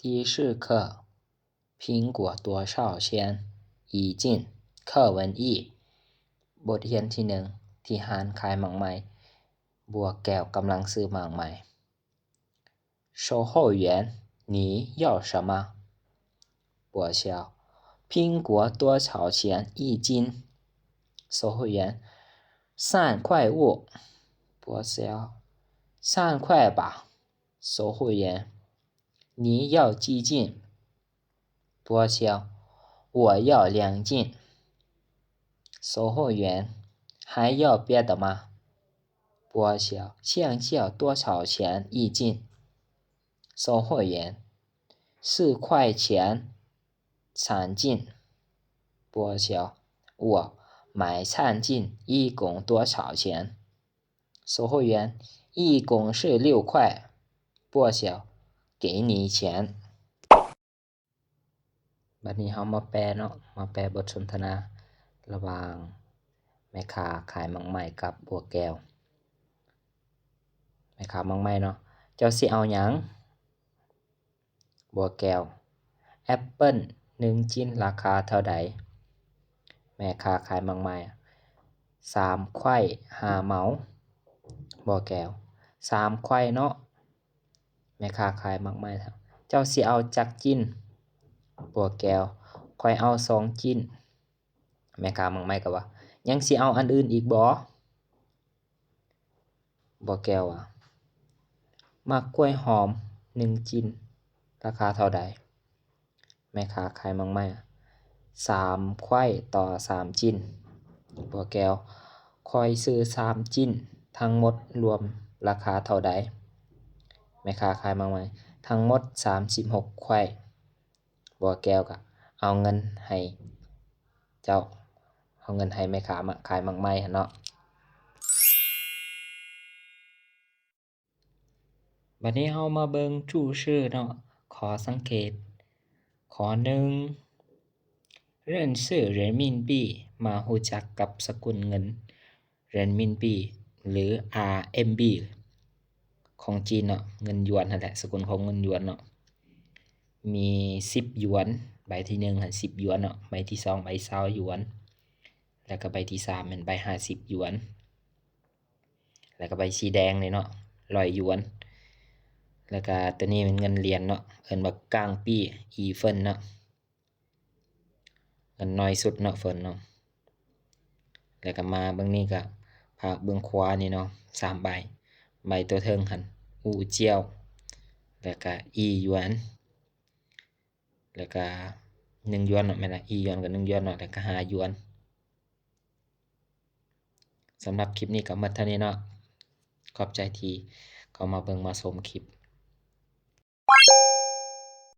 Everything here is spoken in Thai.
第4课苹果多少钱已经课文1บทเรียนที่1ที่ห้านขายหมากใหม่บัวแก้วกำลังซื้อหมากใหม่售后员你要什么บัวเชียว苹果多少钱一斤售后员3块5บัวเชียว3块吧售后员你要几斤บัวเชียว我要2斤售后员还要别的吗บัวเชียว香蕉多少钱一斤售后员4块钱3斤บัวเชียว我买3斤一共多少钱售后员一共是6块บัวเชียว给你钱บัดนี้เฮามาแปลเนาะมาแปลบทสนทนาระหว่างแม่ค้าขายหมากใหม่กับบัวแก้วแม่ค้าหมากใหม่เนาะเจ้าสิเอาหยังบัวแก้วแอปเปิ้ล1ชิ้นราคาเท่าใดแม่ค้าขายหมากใหม่3ไขว้5เหมาบัวแก้ว3ไขว้เนาะแม่ค้าขายหมากใหม่เจ้าสิเอาจักจิ้นบัวแก้วข้อยเอา2จิ้นแม่ค้าหมากใหม่ก็ว่ายังสิเอาอันอื่นอีกบ่บัวแก้วมักกล้วยหอม1จิ้นราคาเท่าใดแม่ค้าขายหมากใหม่3ไขว้ต่อ3จิ้นบัวแก้วข้อยซื้อ3จิ้นทั้งหมดรวมราคาเท่าใดแม่ค้าขายหมากใหม่ทั้งหมด36ไขว้บัวแก้วก็เอาเงินให้เจ้าเอาเงินให้แม่ค้าขายหมากใหม่หั่นเนาะบัดนี้เฮามาเบิ่งจู้ชื่อเนาะขอสังเกตข้อ1เริ่นชื่อเหรียญมินปี้มารู้จักกับสกุลเงินเหรียญมินปี้หรือ RMB ของจีนเนาะเงินหยวนนั่นแหละสกุลของเงินหยวนเนาะมี10หยวนใบที่1หั่น10หยวนเนาะใบที่2ใบ20หยวนแล้วก็ใบที่3เป็นใบ50หยวนแล้วก็ใบสีแดงนี่เนาะ100หยวนแล้วก็ตัวนี้เป็นเงินเหรียญเนาะเอิ้นว่าก้างปี้อีเฟินเนาะเงินน้อยสุดเนาะเฟินเนาะแล้วก็มาเบิ่งนี้ก็ภาคเบื้องขวานี่เนาะ3ใบใบตัวเทิงหั่นอู่เจียวแล้วก็อีหยวนแล้วก็1หยวนเนาะแม่นล่ะอีหยวนกับ1หยวนเนาะแล้วก็5หยวนสำหรับคลิปนี้ก็หมดเท่านี้เนาะขอบใจที่เข้ามาเบิ่งมาชมคลิป